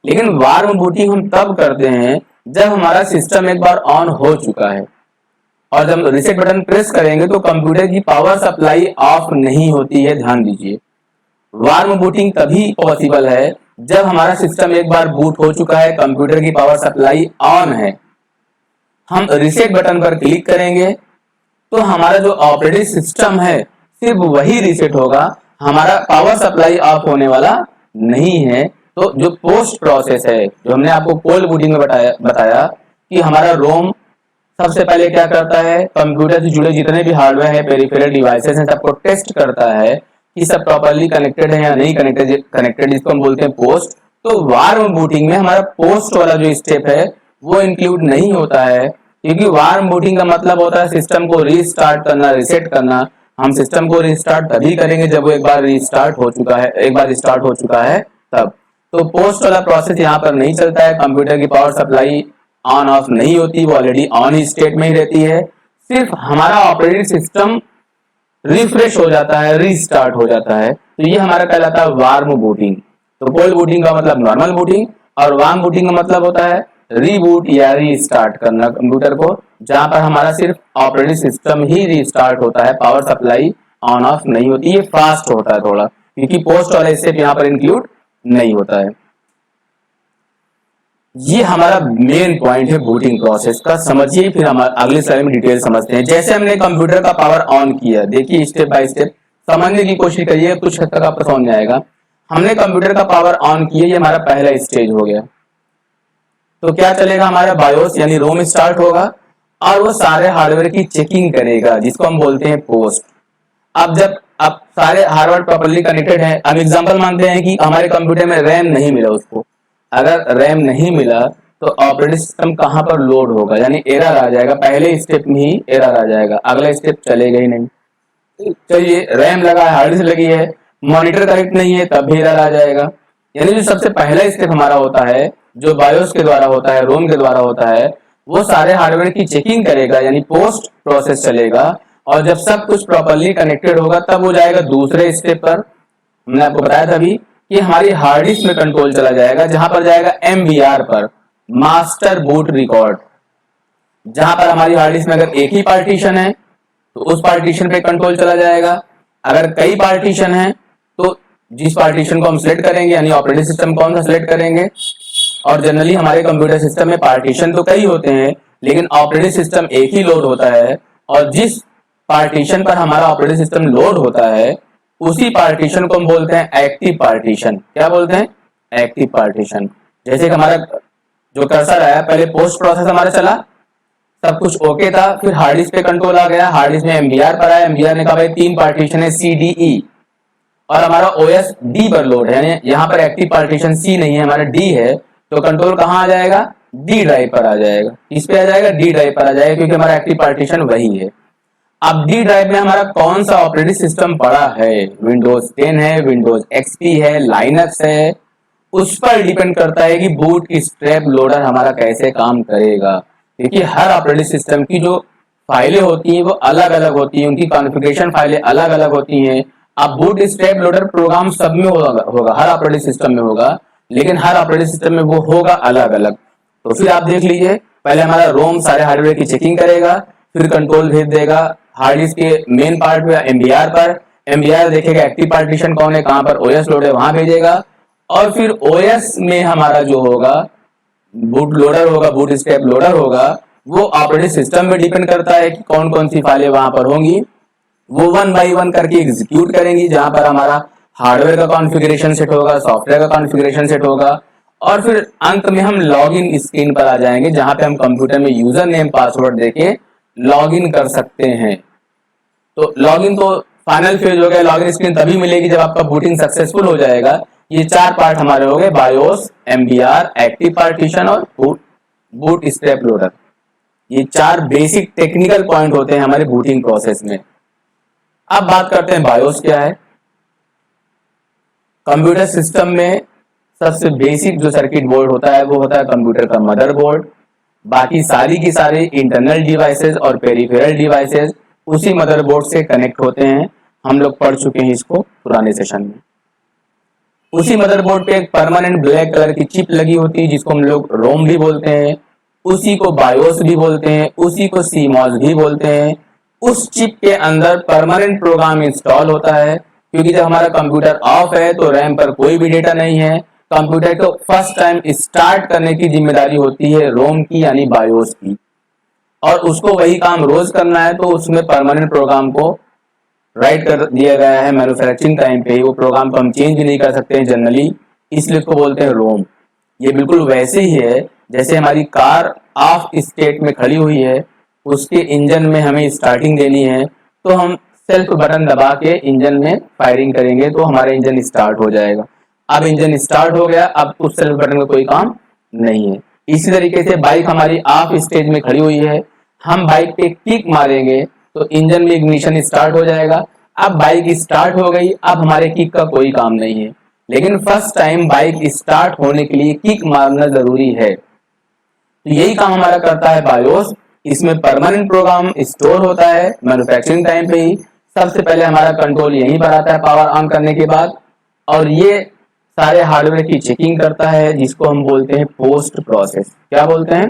लेकिन वार्म बूटिंग हम तब करते हैं जब हमारा सिस्टम एक बार ऑन हो चुका है और जब रीसेट बटन प्रेस करेंगे तो कंप्यूटर की पावर सप्लाई ऑफ नहीं होती है। ध्यान दीजिए वार्म बूटिंग तभी पॉसिबल है जब हमारा सिस्टम एक बार बूट हो चुका है, कंप्यूटर की पावर सप्लाई ऑन है। हम रीसेट बटन पर क्लिक करेंगे तो हमारा जो ऑपरेटिंग सिस्टम है सिर्फ वही रीसेट होगा, हमारा पावर सप्लाई ऑफ होने वाला नहीं है। तो जो पोस्ट प्रोसेस है जो हमने आपको कोल्ड बूटिंग में बताया कि हमारा रोम सबसे पहले क्या करता है, कंप्यूटर से जुड़े जितने भी हार्डवेयर है, पेरिफेरल डिवाइसेस हैं, सबको टेस्ट करता है कि सब प्रॉपर्ली कनेक्टेड है या नहीं कनेक्टेड, जिसको हम बोलते हैं पोस्ट। तो वार्म बूटिंग में हमारा पोस्ट वाला जो स्टेप है वो इंक्लूड नहीं होता है, क्योंकि वार्म बूटिंग का मतलब होता है सिस्टम को रीस्टार्ट करना, रीसेट करना। हम सिस्टम को रीस्टार्ट तभी करेंगे जब वो एक बार स्टार्ट हो चुका है तब। तो पोस्ट वाला प्रोसेस यहाँ पर नहीं चलता है, कंप्यूटर की पावर सप्लाई ऑन ऑफ नहीं होती, वो ऑलरेडी ऑन ही स्टेट में ही रहती है। सिर्फ हमारा ऑपरेटिंग सिस्टम रिफ्रेश हो जाता है, रीस्टार्ट हो जाता है, तो ये हमारा कहलाता है वार्म बूटिंग। तो कोल्ड बूटिंग का मतलब नॉर्मल बूटिंग और वार्म बूटिंग का मतलब होता है रीबूट या रीस्टार्ट करना कंप्यूटर को, जहां पर हमारा सिर्फ ऑपरेटिंग सिस्टम ही रीस्टार्ट होता है, पावर सप्लाई ऑन ऑफ नहीं होती। ये फास्ट होता है थोड़ा, क्योंकि पोस्ट वाला स्टेप यहाँ पर इंक्लूड नहीं होता है। ये हमारा मेन पॉइंट है बूटिंग प्रोसेस का, समझिए फिर हम अगले स्लाइड में डिटेल समझते हैं। जैसे हमने कंप्यूटर का पावर ऑन किया, देखिए स्टेप बाय स्टेप समझने की कोशिश करिए, कुछ हद तक आपको समझ में आएगा। हमने कंप्यूटर का पावर ऑन किया, ये हमारा पहला स्टेज हो गया। तो क्या चलेगा, हमारा बायोस यानी रोम स्टार्ट होगा और वो सारे हार्डवेयर की चेकिंग करेगा, जिसको हम बोलते हैं पोस्ट। अब जब अब सारे हार्डवेयर प्रॉपर्ली कनेक्टेड है, अब एग्जांपल मानते हैं कि हमारे कंप्यूटर में रैम नहीं मिला उसको, अगर रैम नहीं मिला तो ऑपरेटिंग सिस्टम कहां पर लोड होगा, यानी एरर आ जाएगा, पहले स्टेप में ही एरर आ जाएगा, अगला स्टेप चलेगा ही नहीं। चलिए रैम लगा है, हार्ड डिस्क लगी है, मॉनिटर कनेक्ट नहीं है, तब भी एरर आ जाएगा। यानी जो सबसे पहला स्टेप हमारा होता है, जो बायोस के द्वारा होता है, रोम के द्वारा होता है, वो सारे हार्डवेयर की चेकिंग करेगा, यानी पोस्ट प्रोसेस चलेगा, और जब सब कुछ प्रॉपर्ली कनेक्टेड होगा तब वो जाएगा दूसरे स्टेप पर। मैंने आपको बताया था अभी कि हमारी हार्ड डिस्क में कंट्रोल चला जाएगा, जहां पर जाएगा MBR पर, मास्टर बूट रिकॉर्ड, जहां पर हमारी हार्ड डिस्क में अगर एक ही पार्टीशन है तो उस पार्टीशन पे कंट्रोल चला जाएगा, अगर कई पार्टीशन है तो जिस पार्टीशन को हम सिलेक्ट करेंगे, यानी ऑपरेटिंग सिस्टम कौन सा सिलेक्ट करेंगे, और जनरली हमारे कंप्यूटर सिस्टम में पार्टीशन तो कई होते हैं लेकिन ऑपरेटिंग सिस्टम एक ही लोड होता है, और जिस पार्टीशन पर हमारा ऑपरेटिंग सिस्टम लोड होता है उसी पार्टीशन को हम बोलते हैं एक्टिव पार्टीशन। क्या बोलते हैं, एक्टिव पार्टीशन। जैसे कि हमारा जो कर्सर आया, पहले पोस्ट प्रोसेस हमारा चला, सब कुछ ओके था, फिर हार्ड डिस्क पे कंट्रोल आ गया, हार्ड डिस्क में MBR पर आया, MBR ने कहा भाई 3 पार्टीशन है CDE, और हमारा OS D पर लोड है, यानी यहाँ पर एक्टिव पार्टीशन C नहीं है, हमारा D है, तो कंट्रोल कहाँ आ जाएगा, D ड्राइव पर आ जाएगा। इस पे आ जाएगा, D ड्राइव पर आ जाएगा, क्योंकि हमारा एक्टिव पार्टीशन वही है। अब D ड्राइव में हमारा कौन सा ऑपरेटिंग सिस्टम पड़ा है, विंडोज 10 है, विंडोज XP है, लाइनक्स है, उस पर डिपेंड करता है कि बूट स्ट्रैप लोडर हमारा कैसे काम करेगा, क्योंकि हर ऑपरेटिंग सिस्टम की जो फाइलें होती हैं वो अलग अलग होती हैं, उनकी कॉन्फ़िगरेशन फाइलें अलग अलग होती हैं। अब बूट स्ट्रैप लोडर प्रोग्राम सब में होगा, हर ऑपरेटिंग सिस्टम में होगा, लेकिन हर ऑपरेटिंग सिस्टम में वो होगा अलग अलग। तो फिर आप देख लीजिए, पहले हमारा रोम सारे हार्डवेयर की चेकिंग करेगा, फिर कंट्रोल भेज देगा हार्ड डिस्क के मेन पार्ट में MBR पर, MBR देखेगा एक्टिव पार्टीशन कौन है, कहां पर OS लोड है, वहां भेजेगा, और फिर OS में हमारा जो होगा बूट लोडर होगा, बूट स्ट्रैप लोडर होगा, वो ऑपरेटिंग सिस्टम में डिपेंड करता है कि कौन कौन सी फाइलें वहां पर होंगी, वो 1 बाय 1 करके एग्जीक्यूट करेंगी, जहां पर हमारा हार्डवेयर का कॉन्फ़िगरेशन सेट होगा, सॉफ्टवेयर का कॉन्फ़िगरेशन सेट होगा, और फिर अंत में हम लॉगिन स्क्रीन पर आ जाएंगे, जहां पे हम कंप्यूटर में यूजर नेम पासवर्ड देके लॉगिन कर सकते हैं। तो लॉगिन तो फाइनल फेज हो गया, लॉगिन स्क्रीन तभी मिलेगी जब आपका बूटिंग सक्सेसफुल हो जाएगा। ये 4 पार्ट हमारे हो गए, बायोस, MBR, एक्टिव पार्टीशन और बूट स्ट्रैप लोडर। ये 4 बेसिक टेक्निकल पॉइंट होते हैं हमारे बूटिंग प्रोसेस में। अब बात करते हैं बायोस क्या है। कंप्यूटर सिस्टम में सबसे बेसिक जो सर्किट बोर्ड होता है वो होता है कंप्यूटर का मदरबोर्ड। बाकी सारी की सारी इंटरनल डिवाइसेस और पेरिफेरल डिवाइसेस उसी मदरबोर्ड से कनेक्ट होते हैं। हम लोग पढ़ चुके हैं इसको पुराने सेशन में। उसी मदरबोर्ड पे एक परमानेंट ब्लैक कलर की चिप लगी होती है, जिसको हम लोग रोम भी बोलते हैं, उसी को बायोस भी बोलते हैं, उसी को सीमॉस भी बोलते हैं। उस चिप के अंदर परमानेंट प्रोग्राम इंस्टॉल होता है, क्योंकि जब हमारा कंप्यूटर ऑफ है तो रैम पर कोई भी डेटा नहीं है, कंप्यूटर को फर्स्ट टाइम स्टार्ट करने की जिम्मेदारी होती है रोम की यानी बायोस की, और उसको वही काम रोज करना है, तो उसमें परमानेंट प्रोग्राम को राइट कर दिया गया है मैन्युफैक्चरिंग टाइम पे ही। वो प्रोग्राम को हम चेंज भी नहीं कर सकते हैं जनरली, इसलिए इसको बोलते हैं रोम। ये बिल्कुल वैसे ही है जैसे हमारी कार ऑफ स्टेट में खड़ी हुई है, उसके इंजन में हमें स्टार्टिंग देनी है, तो हम सेल्फ बटन दबा के इंजन में फायरिंग करेंगे तो हमारा इंजन स्टार्ट हो जाएगा। अब इंजन स्टार्ट हो गया, अब उस सेल्फ बटन का कोई काम नहीं है। इसी तरीके से बाइक हमारी ऑफ स्टेज में खड़ी हुई है, हम बाइक पे किक मारेंगे तो इंजन में इग्निशन स्टार्ट हो जाएगा। अब बाइक स्टार्ट हो गई, अब हमारे किक का कोई काम नहीं है। लेकिन फर्स्ट टाइम बाइक स्टार्ट होने के लिए किक मारना जरूरी है। तो यही काम हमारा करता है बायोस। इसमें परमानेंट प्रोग्राम स्टोर होता है मैन्युफैक्चरिंग टाइम पे ही। सबसे पहले हमारा कंट्रोल यहीं पर आता है पावर ऑन करने के बाद, और ये सारे हार्डवेयर की चेकिंग करता है, जिसको हम बोलते हैं पोस्ट प्रोसेस। क्या बोलते हैं?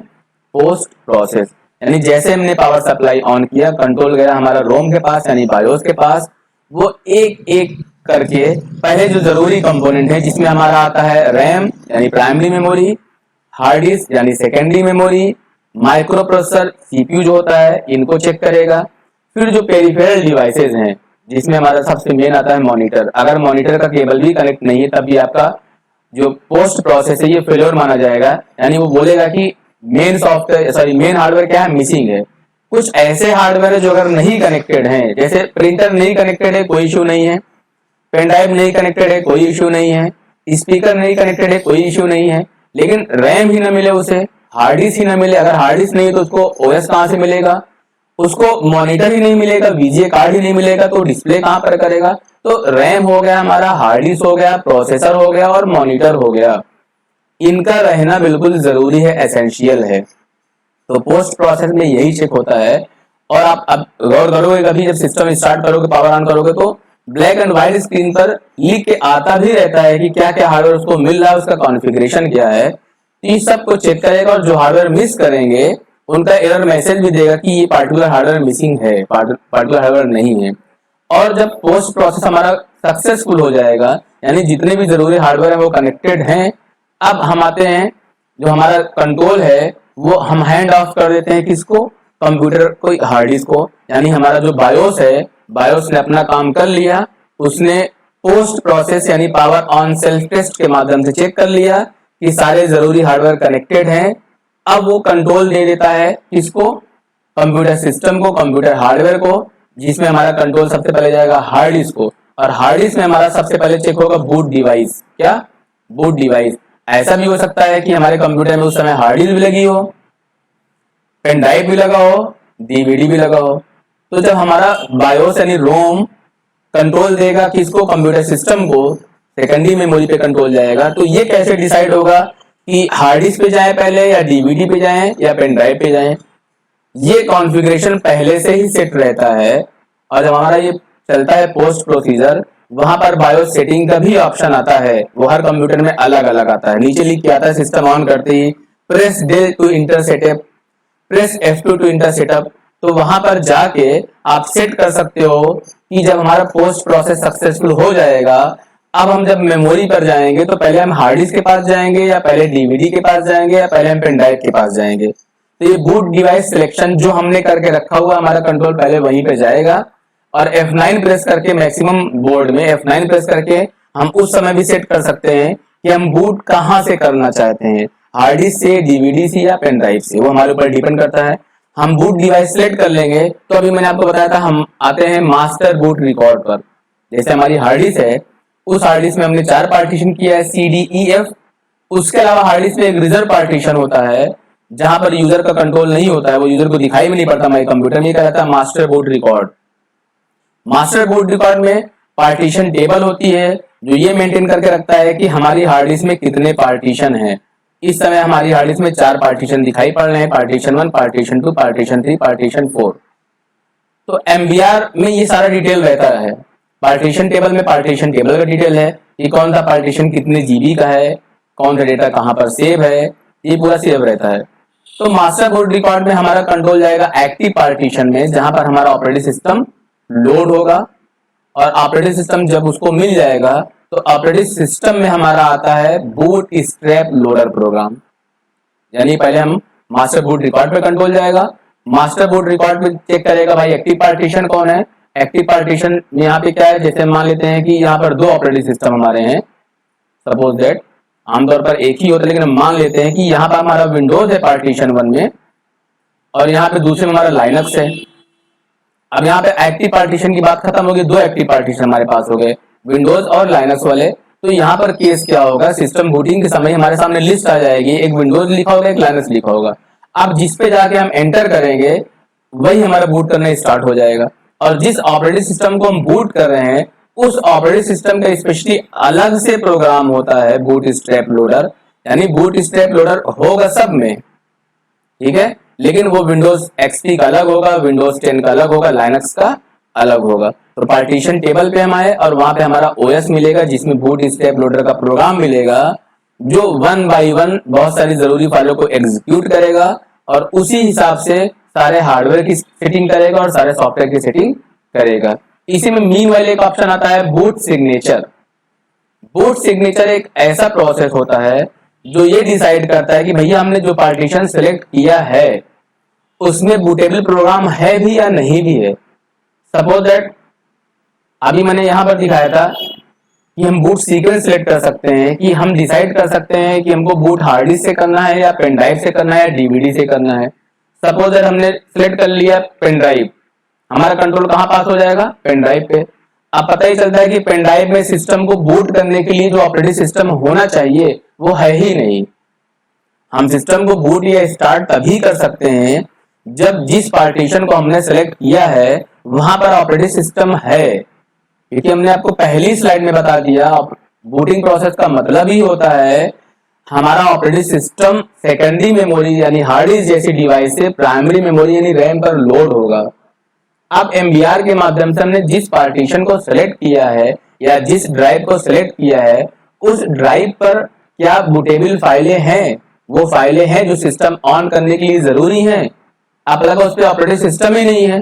Post process. यानी जैसे हमने पावर सप्लाई ऑन किया, कंट्रोल गया हमारा रोम के पास यानी बायोस के पास, वो एक एक करके पहले जो जरूरी कंपोनेंट है जिसमें हमारा आता है रैम यानी प्राइमरी मेमोरी, हार्ड डिस्क यानी secondary memory, micro processor CPU जो होता है, इनको चेक करेगा। फिर जो पेरिफेरल डिवाइसेज हैं जिसमें हमारा सबसे मेन आता है मॉनिटर। अगर मॉनिटर का केबल भी कनेक्ट नहीं है तब भी आपका जो पोस्ट प्रोसेस है ये फेलियर माना जाएगा, यानी वो बोलेगा कि मेन हार्डवेयर क्या है, मिसिंग है। कुछ ऐसे हार्डवेयर जो अगर नहीं कनेक्टेड हैं, जैसे प्रिंटर नहीं कनेक्टेड है कोई इश्यू नहीं है, पेन ड्राइव नहीं कनेक्टेड है कोई इश्यू नहीं है, स्पीकर नहीं कनेक्टेड है कोई इश्यू नहीं है, लेकिन रैम ही ना मिले उसे, हार्ड डिस्क ही ना मिले। अगर हार्ड डिस्क नहीं है तो उसको ओएस कहां से मिलेगा, उसको मॉनिटर ही नहीं मिलेगा, वीजीए कार्ड ही नहीं मिलेगा, तो डिस्प्ले कहां पर करेगा। तो रैम हो गया हमारा, हार्ड डिस्क हो गया, प्रोसेसर हो गया और मॉनिटर हो गया, इनका रहना बिल्कुल जरूरी है, एसेंशियल है। तो पोस्ट प्रोसेस में यही चेक होता है। और आप अब गौर करोगे, कभी जब सिस्टम स्टार्ट करोगे, पावर ऑन करोगे, तो ब्लैक एंड व्हाइट स्क्रीन पर लिख के आता भी रहता है कि क्या क्या हार्डवेयर उसको मिल रहा है, उसका कॉन्फ़िगरेशन क्या है। तो इस सब को चेक करेगा, और जो हार्डवेयर मिस करेंगे उनका एरर मैसेज भी देगा कि ये पार्टिकुलर हार्डवेयर मिसिंग है, पार्टिकुलर हार्डवेयर नहीं है। और जब पोस्ट प्रोसेस हमारा सक्सेसफुल हो जाएगा, यानी जितने भी जरूरी हार्डवेयर है वो कनेक्टेड हैं, अब हम आते हैं जो हमारा कंट्रोल है वो हम हैंड ऑफ कर देते हैं किसको, कंप्यूटर को, हार्ड डिस्क को। यानी हमारा जो बायोस है, बायोस ने अपना काम कर लिया, उसने पोस्ट प्रोसेस यानी पावर ऑन सेल्फ टेस्ट के माध्यम से चेक कर लिया कि सारे जरूरी हार्डवेयर कनेक्टेड हैं। अब वो कंट्रोल दे देता है किसको, कंप्यूटर सिस्टम को, कंप्यूटर हार्डवेयर को, जिसमें हमारा कंट्रोल सबसे पहले जाएगा हार्ड डिस्क को। और हार्ड डिस्क में हमारा सबसे पहले चेक होगा बूट डिवाइस। क्या? Boot device. ऐसा भी हो सकता है कि हमारे कंप्यूटर में उस समय हार्ड डिस्क भी लगी हो, पेन ड्राइव भी लगा हो, डीवीडी भी लगा हो। तो जब हमारा बायोस यानी रोम कंट्रोल देगा कि इसको, कंप्यूटर सिस्टम को, सेकेंडरी मेमोरी पे कंट्रोल जाएगा, तो ये कैसे डिसाइड होगा कि हार्ड डिस्क पे जाए पहले, या डीवीडी पे जाए, या पेन ड्राइव पे जाए। ये कॉन्फ़िगरेशन पहले से ही सेट रहता है। और जब हमारा ये चलता है पोस्ट प्रोसीजर, वहां पर बायोस सेटिंग का भी ऑप्शन आता है, वो हर कंप्यूटर में अलग अलग आता है। नीचे लिख के आता है सिस्टम ऑन करते ही press del to enter setup, press F2 to enter setup. तो वहां पर जाके आप सेट कर सकते हो कि जब हमारा पोस्ट प्रोसेस सक्सेसफुल हो जाएगा, अब हम जब मेमोरी पर जाएंगे तो पहले हम हार्ड डिस्क के पास जाएंगे, या पहले डीवीडी के पास जाएंगे, या पहले हम पेन ड्राइव के पास जाएंगे। तो ये बूट डिवाइस सिलेक्शन जो हमने करके रखा हुआ, हमारा कंट्रोल पहले वहीं पे जाएगा। और F9 प्रेस करके, मैक्सिमम बोर्ड में F9 प्रेस करके हम उस समय भी सेट कर सकते हैं कि हम बूट कहां से करना चाहते हैं, हार्ड डिस्क से, डीवीडी से, या पेन ड्राइव से। वो हमारे ऊपर डिपेंड करता है। हम बूट डिवाइस सेलेक्ट कर लेंगे, तो अभी मैंने आपको बताया था हम आते हैं मास्टर बूट रिकॉर्ड पर। जैसे हमारी हार्ड डिस्क है, उस हार्ड डिस्क में हमने 4 पार्टीशन किया है, CDEF। उसके अलावा हार्ड डिस्क में एक रिजर्व पार्टीशन होता है जहां पर यूजर का कंट्रोल नहीं होता है, वो यूजर को दिखाई भी नहीं पड़ता हमारे कंप्यूटर में, कहता है master boot record. Master boot record में पार्टीशन टेबल होती है जो ये मेंटेन करके रखता है कि हमारी हार्ड डिस्क में कितने पार्टीशन हैं। इस समय हमारी हार्ड डिस्क में 4 पार्टीशन दिखाई पड़ रहे हैं, पार्टीशन 1, पार्टीशन 2, पार्टीशन 3, पार्टीशन 4। तो MBR में ये सारा डिटेल रहता है। पार्टीशन टेबल में पार्टीशन टेबल का डिटेल है कि कौन सा पार्टीशन कितने जीबी का है, कौन सा डेटा कहां पर सेव है, ये पूरा सेव रहता है। तो मास्टर बूट रिकॉर्ड में हमारा कंट्रोल जाएगा एक्टिव पार्टीशन में, जहां पर हमारा ऑपरेटिंग सिस्टम लोड होगा। और ऑपरेटिंग सिस्टम जब उसको मिल जाएगा तो ऑपरेटिंग सिस्टम में हमारा आता है बूट स्ट्रैप लोडर प्रोग्राम। यानी पहले हम मास्टर बूट रिकॉर्ड पे कंट्रोल जाएगा, मास्टर बूट रिकॉर्ड पे चेक करेगा भाई एक्टिव पार्टीशन कौन है। एक्टिव पार्टीशन में यहाँ पे क्या है, जैसे मान लेते हैं कि यहाँ पर 2 ऑपरेटिंग सिस्टम हमारे हैं, सपोज दैट आमतौर पर एक ही होता है, लेकिन हम मान लेते हैं कि यहाँ पर हमारा विंडोज है पार्टीशन 1 में, और यहाँ पे दूसरे में हमारा लाइनक्स है। अब यहाँ पे एक्टिव पार्टीशन की बात खत्म होगी, 2 एक्टिव पार्टीशन हमारे पास हो गए, विंडोज और लाइनक्स वाले। तो यहाँ पर केस क्या होगा, सिस्टम बूटिंग के समय हमारे सामने लिस्ट आ जाएगी, एक विंडोज लिखा होगा, एक लाइनक्स लिखा होगा। अब जिस पे जाके हम एंटर करेंगे वही हमारा बूट करना स्टार्ट हो जाएगा। और जिस ऑपरेटिंग सिस्टम को हम बूट कर रहे हैं उस ऑपरेटिंग सिस्टम का स्पेशली अलग से प्रोग्राम होता है बूटस्ट्रैप लोडर, यानी बूटस्ट्रैप लोडर होगा सब में, ठीक है, लेकिन वो विंडोज एक्सपी का अलग होगा, विंडोज 10 का अलग होगा, लाइनक्स का अलग होगा। तो पार्टीशन टेबल पे हम आए और वहां पे हमारा ओएस मिलेगा जिसमें बूटस्ट्रैप लोडर का प्रोग्राम मिलेगा जो वन बाय वन बहुत सारी जरूरी फाइलों को एग्जीक्यूट करेगा और उसी हिसाब से सारे हार्डवेयर की सेटिंग करेगा और सारे सॉफ्टवेयर की सेटिंग करेगा। इसी में मीन वाले एक ऑप्शन आता है बूट सिग्नेचर। बूट सिग्नेचर एक ऐसा प्रोसेस होता है जो ये डिसाइड करता है कि भैया हमने जो पार्टीशन सेलेक्ट किया है उसमें बूटेबल प्रोग्राम है भी या नहीं भी है। सपोज दैट अभी मैंने यहां पर दिखाया था कि हम बूट सीक्वेंस सेलेक्ट कर सकते हैं, कि हम डिसाइड कर सकते हैं कि हमको बूट हार्ड डिस्क से करना है या पेन ड्राइव से करना है या डीवीडी से करना है। सपोज दैट हमने सिलेक्ट कर लिया पेन ड्राइव, हमारा कंट्रोल कहां पास हो जाएगा, पेन ड्राइव पे। अब पता ही चलता है कि पेन ड्राइव में सिस्टम को बूट करने के लिए जो ऑपरेटिंग सिस्टम होना चाहिए वो है ही नहीं। हम सिस्टम को बूट या स्टार्ट तभी कर सकते हैं जब जिस पार्टीशन को हमने सेलेक्ट किया है वहां पर ऑपरेटिंग सिस्टम है, क्योंकि हमने आपको पहली स्लाइड में बता दिया बूटिंग प्रोसेस का मतलब ही होता है हमारा ऑपरेटिंग सिस्टम सेकेंडरी मेमोरी यानी हार्ड डिस्क जैसी डिवाइस से प्राइमरी मेमोरी यानी रैम पर लोड होगा। अब एमबीआर के माध्यम से हमने जिस पार्टीशन को सेलेक्ट किया है या जिस ड्राइव को सेलेक्ट किया है उस ड्राइव पर क्या बूटेबल फाइलें हैं, वो फाइलें हैं जो सिस्टम ऑन करने के लिए जरूरी हैं। आप लगा उस पर ऑपरेटिंग सिस्टम ही नहीं है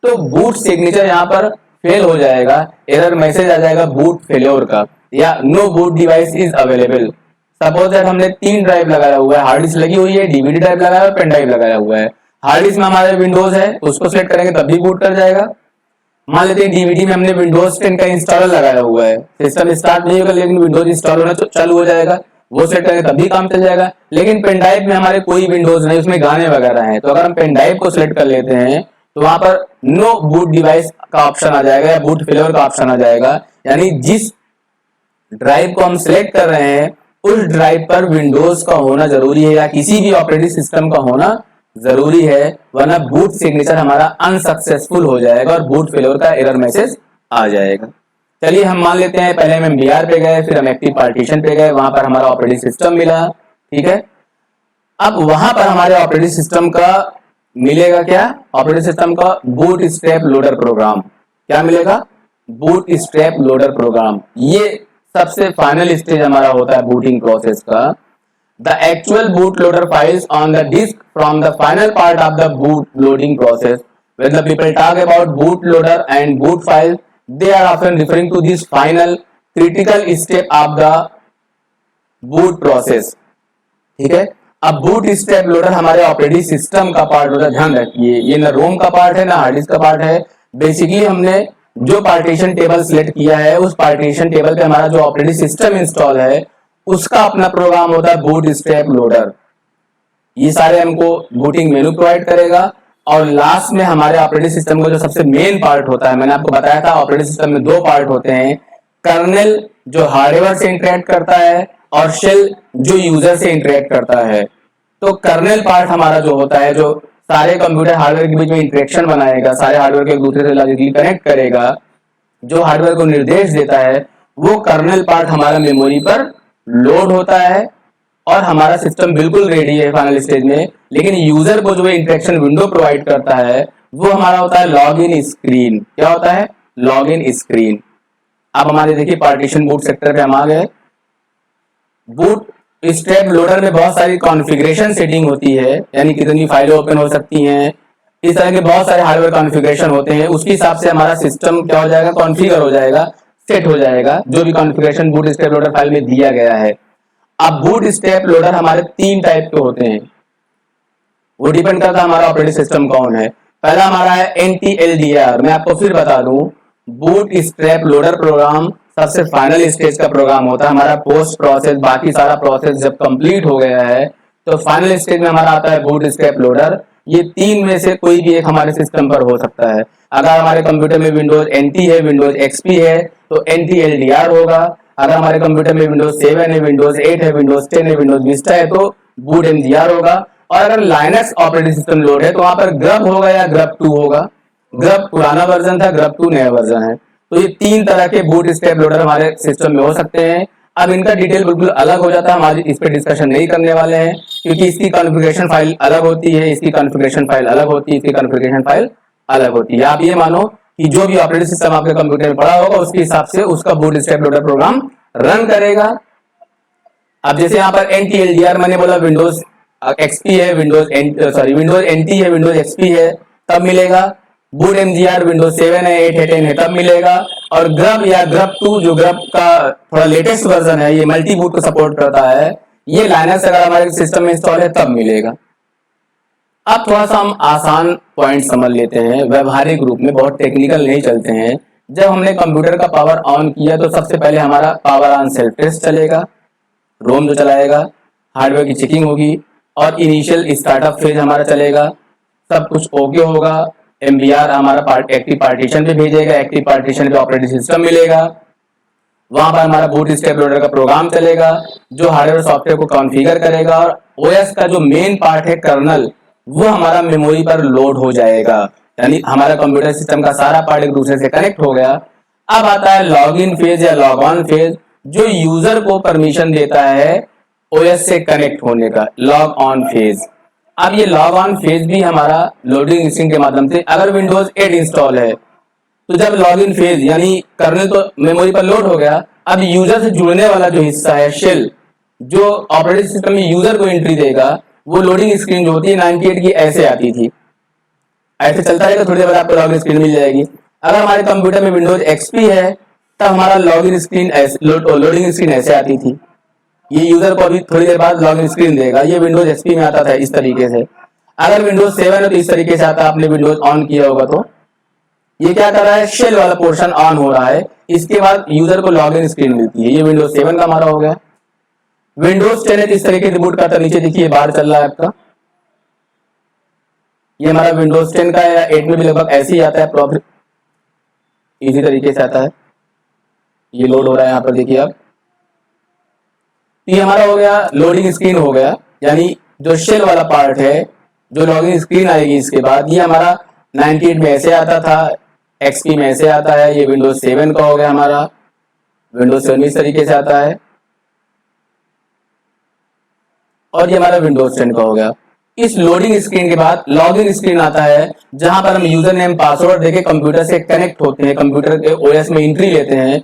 तो बूट सिग्नेचर यहाँ पर फेल हो जाएगा, एरर मैसेज आ जाएगा बूट फेल्योर का या no boot device is available. Suppose that हमने 3 ड्राइव लगाया हुआ है, हार्ड डिस्क लगी हुई है, डीवीडी ड्राइव लगाया हुआ है, पेन ड्राइव लगाया हुआ है। हार्ड डिस्क में हमारे विंडोज है उसको सिलेक्ट करेंगे तब भी बूट कर जाएगा। मान लेते हैं डीवीडी में हमने विंडोज 10 का इंस्टॉलर लगाया हुआ है, सिस्टम स्टार्ट नहीं होगा लेकिन विंडोज इंस्टॉल होना चालू हो जाएगा, वो सेट करेंगे तब भी काम चल जाएगा। लेकिन पेन ड्राइव में हमारे कोई विंडोज नहीं, उसमें गाने वगैरह हैं, तो अगर हम पेन ड्राइव को सिलेक्ट कर लेते हैं तो वहां पर नो बूट डिवाइस का ऑप्शन आ जाएगा या बूट फेलियर का ऑप्शन आ जाएगा, यानी जिस ड्राइव को हम सिलेक्ट कर रहे हैं उस ड्राइव पर विंडोज का होना जरूरी है या किसी भी ऑपरेटिंग सिस्टम का होना जरूरी है, वरना बूट सिग्नेचर हमारा अनसक्सेसफुल हो जाएगा और बूट फेलियर का एरर मैसेज आ जाएगा। चलिए हम मान लेते हैं पहले हम एमबीआर पे गए, फिर हम एक्टिव पार्टीशन पे गए, वहां पर हमारा ऑपरेटिंग सिस्टम मिला, ठीक है। अब वहां पर हमारे ऑपरेटिंग सिस्टम का मिलेगा क्या, ऑपरेटिंग सिस्टम का बूट स्ट्रैप लोडर प्रोग्राम। क्या मिलेगा, बूट स्ट्रैप लोडर प्रोग्राम। ये सबसे फाइनल स्टेज हमारा होता है बूटिंग प्रोसेस का। The actual boot loader files on the disk from the final part of the boot loading process. When the people talk about bootloader and boot file, they are often referring to this final critical step of the boot process. ठीक है, अब boot strap loader हमारे operating system का part होता है, ध्यान रखिए ये ना रोम का पार्ट है ना हार्ड डिस्क का पार्ट है। बेसिकली हमने जो पार्टीशन टेबल सिलेक्ट किया है उस पार्टीशन टेबल पे हमारा जो ऑपरेटिंग सिस्टम इंस्टॉल है उसका अपना प्रोग्राम होता है बूट स्ट्रैप लोडर। ये सारे हमको बूटिंग मेनू प्रोवाइड करेगा और लास्ट में हमारे ऑपरेटिंग सिस्टम का जो सबसे मेन पार्ट होता है, मैंने आपको बताया था ऑपरेटिंग सिस्टम में 2 पार्ट होते हैं, कर्नेल जो हार्डवेयर से इंटरेक्ट करता है और शेल जो यूजर से इंटरेक्ट करता है। तो कर्नेल पार्ट हमारा जो होता है जो सारे कंप्यूटर हार्डवेयर के बीच में इंटरेक्शन बनाएगा, सारे हार्डवेयर को एक दूसरे से लॉजिकली कनेक्ट करेगा, जो हार्डवेयर को निर्देश देता है, वो कर्नेल पार्ट हमारा मेमोरी पर लोड होता है और हमारा सिस्टम बिल्कुल रेडी है फाइनल स्टेज में। लेकिन यूजर को जो इंटरेक्शन विंडो प्रोवाइड करता है वो हमारा होता है लॉग इन स्क्रीन। क्या होता है, लॉग इन स्क्रीन। अब हमारे देखिए पार्टीशन बूट सेक्टर पे हम आ गए। बूट स्ट्रैप लोडर में बहुत सारी कॉन्फ़िगरेशन सेटिंग होती है, यानी कितनी फाइलें ओपन हो सकती हैं, इस तरह के बहुत सारे हार्डवेयर कॉन्फ़िगरेशन होते हैं। उसके हिसाब से हमारा सिस्टम क्या हो जाएगा, कॉन्फ़िगर हो जाएगा, सेट हो जाएगा, जो भी configuration boot strap loader file में दिया गया है। अब बूट स्ट्रैप लोडर हमारे 3 टाइप के होते हैं, वो डिपेंड करता है हमारा ऑपरेटिंग सिस्टम कौन है। पहला हमारा है NTLDR। मैं आपको फिर बता दूं, बूट स्ट्रैप लोडर प्रोग्राम सबसे फाइनल स्टेज का प्रोग्राम होता है। हमारा पोस्ट प्रोसेस बाकी सारा प्रोसेस जब कंप्लीट हो गया है तो फाइनल स्टेज में हमारा आता है बूट स्ट्रैप लोडर। ये 3 में से कोई भी एक हमारे सिस्टम पर हो सकता है। अगर हमारे कंप्यूटर में विंडोज NT है, विंडोज XP है तो NTLDR होगा। अगर हमारे कंप्यूटर में विंडोज 7 है, विंडोज 8 है, विंडोज 10 है, विंडोज विस्टा है तो बूट MGR होगा। और अगर लाइनक्स ऑपरेटिंग सिस्टम लोड है तो वहां पर ग्रब होगा या ग्रब 2 होगा। ग्रब पुराना वर्जन था, ग्रब 2 नया वर्जन है। तो ये 3 तरह के बूट स्ट्रैप लोडर हमारे सिस्टम में हो सकते हैं। अब इनका डिटेल बिल्कुल अलग हो जाता है, हम आज इस पे डिस्कशन नहीं करने वाले हैं, क्योंकि इसकी कॉन्फ़िगरेशन फाइल अलग होती है, इसकी कॉन्फ़िगरेशन फाइल अलग होती है, इसकी कॉन्फ़िगरेशन फाइल अलग होती है। आप ये मानो कि जो भी ऑपरेटिंग सिस्टम आपके कंप्यूटर में पड़ा होगा उसके हिसाब से उसका boot strap loader program run करेगा। अब जैसे यहाँ पर NTLDR मैंने बोला विंडोज XP है, विंडोज NT है, विंडोज XP है, तब मिलेगा। बूट MGR विंडोज 7 है, 8 है, 10 है, तब मिलेगा। और ग्रब या ग्रब 2 जो ग्रब का थोड़ा लेटेस्ट वर्जन है, ये मल्टी बूट को सपोर्ट करता है, ये लाइनक्स अगर हमारे सिस्टम में इंस्टॉल है तब मिलेगा। अब थोड़ा सा हम आसान पॉइंट समझ लेते हैं, व्यवहारिक रूप में, बहुत टेक्निकल नहीं चलते हैं। जब हमने कंप्यूटर का पावर ऑन किया तो सबसे पहले हमारा पावर ऑन सेल्फ टेस्ट चलेगा, रोम जो चलाएगा, हार्डवेयर की चेकिंग होगी और इनिशियल स्टार्टअप फेज हमारा चलेगा, सब कुछ ओके होगा। MBR हमारा एक्टिव पार्टीशन पे भेजेगा, एक्टिव पार्टीशन पे ऑपरेटिंग सिस्टम मिलेगा, वहां पर हमारा बूट स्ट्रैप लोडर का प्रोग्राम चलेगा जो हार्डवेयर सॉफ्टवेयर को कॉन्फ़िगर करेगा, और OS का जो मेन पार्ट है कर्नल, वो हमारा मेमोरी पर लोड हो जाएगा, यानी हमारा कंप्यूटर सिस्टम का सारा पार्ट एक दूसरे से कनेक्ट हो गया। अब आता है लॉग इन फेज या लॉग ऑन फेज, जो यूजर को परमिशन देता है OS से कनेक्ट होने का, लॉग ऑन फेज। अब ये लॉग ऑन फेज भी हमारा लोडिंग स्क्रीन के माध्यम से, अगर विंडोज 8 इंस्टॉल है तो जब लॉग इन फेज यानी कर्नल तो मेमोरी पर लोड हो गया, अब यूजर से जुड़ने वाला जो हिस्सा है शेल, जो ऑपरेटिंग सिस्टम में यूजर को एंट्री देगा, वो लोडिंग स्क्रीन जो होती है 98 की ऐसे आती थी, ऐसे चलता रहेगा, थोड़ी देर बाद आपको लॉगिन स्क्रीन मिल जाएगी। अगर हमारे कंप्यूटर में विंडोज XP है तब हमारा लॉगिन स्क्रीन लोडिंग स्क्रीन ऐसे आती थी, ये यूजर को अभी थोड़ी देर बाद लॉगिन स्क्रीन देगा, ये विंडोज XP में आता था इस तरीके से। अगर विंडोज 7 है तो इस तरीके से आता है, आपने विंडोज ऑन किया होगा तो ये क्या कर रहा है, शेल वाला पोर्शन ऑन हो रहा है, इसके बाद यूजर को लॉगिन स्क्रीन मिलती है, ये विंडोज 7 का हमारा हो गया। विंडोज 10 है तो इस तरीके से बूट करता, नीचे देखिए बाहर चल रहा है आपका, ये हमारा विंडोज 10 का है, या 8 में भी लगभग ऐसे ही आता है, प्रॉब्लम इसी तरीके से आता है, ये लोड हो रहा है यहाँ पर देखिए आप। ये हमारा हो गया लोडिंग स्क्रीन हो गया, यानी जो शेल वाला पार्ट है, जो लॉगिन स्क्रीन आएगी इसके बाद, ये हमारा 98 में ऐसे आता था, XP में ऐसे आता है, ये विंडोज 7 का हो गया हमारा, विंडोज 7 इस तरीके से आता है, और ये हमारा विंडोज 10 का हो गया। इस लोडिंग स्क्रीन के बाद लॉगिन स्क्रीन आता है, जहां पर हम यूजर नेम पासवर्ड देके कंप्यूटर से कनेक्ट होते हैं, कंप्यूटर के OS में एंट्री लेते हैं।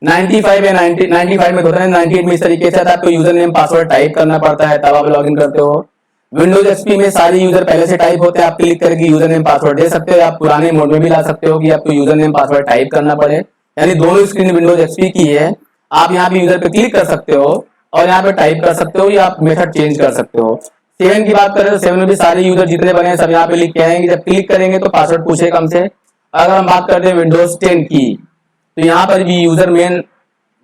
95 या 95 में होता है, 98 में इस तरीके से आता है, आपको यूजर नेम पासवर्ड टाइप करना पड़ता है तब आप लॉगिन करते हो। विंडोज XP में सारे यूजर पहले से टाइप होते हैं, आप क्लिक करके यूजर नेम पासवर्ड दे सकते हो, आप पुराने मोड में भी ला सकते हो कि आपको यूजर नेम पासवर्ड टाइप करना पड़े, यानी दोनों स्क्रीन विंडोज XP की है। आप यहाँ पे यूजर पे क्लिक कर सकते हो और यहाँ पे टाइप कर सकते हो, या आप मेथड चेंज कर सकते हो। 7 की बात करें तो 7 में भी सारे यूजर जितने बने हैं सब यहाँ पे लिख के आएंगे, जब क्लिक करेंगे तो पासवर्ड पूछेगा हमसे। अगर हम बात करते हैं विंडोज 10 की, तो यहाँ पर भी यूजर मेन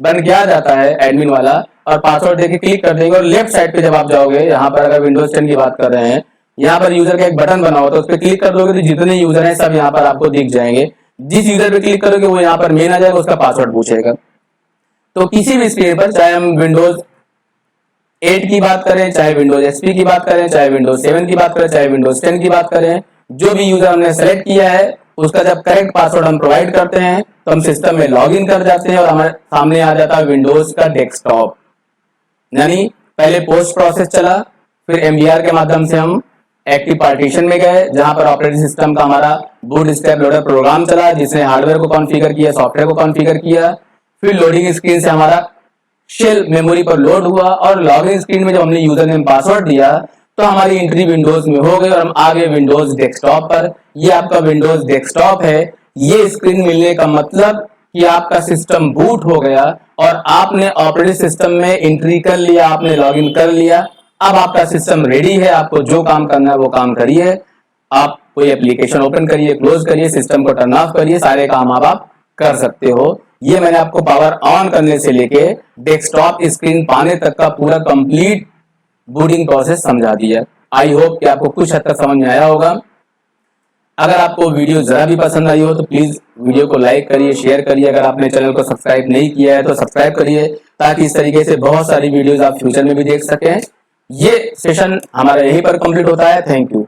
बन के आ जाता है एडमिन वाला, और पासवर्ड देके क्लिक कर देंगे, और लेफ्ट साइड पे जब आप जाओगे, यहाँ पर अगर विंडोज 10 की बात कर रहे हैं, यहाँ पर यूजर का एक बटन बना होता है, उस पर क्लिक कर दोगे तो जितने यूजर हैं सब यहाँ पर आपको दिख जाएंगे। जिस यूजर पे क्लिक करोगे वो यहाँ पर मेन आ जाएगा, उसका पासवर्ड पूछेगा। तो किसी भी स्क्रीन पर, चाहे हम विंडोज 8 की बात करें, चाहे विंडोज XP की बात करें, चाहे विंडोज 7 की बात करें, चाहे विंडोज 10 की बात करें, जो भी यूजर हमने सेलेक्ट किया है उसका जब करेक्ट पासवर्ड हम प्रोवाइड करते हैं तो हम सिस्टम में लॉग इन कर जाते हैं, और हमारे सामने आ जाता है विंडोज का डेस्कटॉप। यानी पहले पोस्ट प्रोसेस चला, फिर MBR के माध्यम से हम एक्टिव पार्टीशन में गए, जहां पर ऑपरेटिंग सिस्टम का हमारा बूट स्ट्रैप लोडर प्रोग्राम चला, जिसने हार्डवेयर को कॉन्फ़िगर किया, सॉफ्टवेयर को कॉन्फ़िगर किया। फिर लोडिंग स्क्रीन से हमारा शेल मेमोरी पर लोड हुआ, और लॉगिन स्क्रीन में जब हमने यूजर नेम पासवर्ड दिया तो हमारी एंट्री विंडोज में हो गई, और हम आ गए विंडोज डेस्कटॉप पर। ये आपका विंडोज डेस्कटॉप है। ये स्क्रीन मिलने का मतलब कि आपका सिस्टम बूट हो गया और आपने ऑपरेटिंग सिस्टम में एंट्री कर लिया, आपने लॉगिन कर लिया। अब आपका सिस्टम रेडी है, आपको जो काम करना है वो काम करिए। आप कोई एप्लीकेशन ओपन करिए, क्लोज करिए, सिस्टम को टर्न ऑफ करिए, सारे काम आप कर सकते हो। ये मैंने आपको पावर ऑन करने से लेके डेस्कटॉप स्क्रीन पाने तक का पूरा कंप्लीट बूटिंग प्रोसेस समझा दिया। आई होप कि आपको कुछ हद तक समझ में आया होगा। अगर आपको वीडियो जरा भी पसंद आई हो तो प्लीज वीडियो को लाइक करिए, शेयर करिए। अगर आपने चैनल को सब्सक्राइब नहीं किया है तो सब्सक्राइब करिए, ताकि इस तरीके से बहुत सारी वीडियोस आप फ्यूचर में भी देख सकें। ये सेशन हमारा यहीं पर कंप्लीट होता है। Thank you.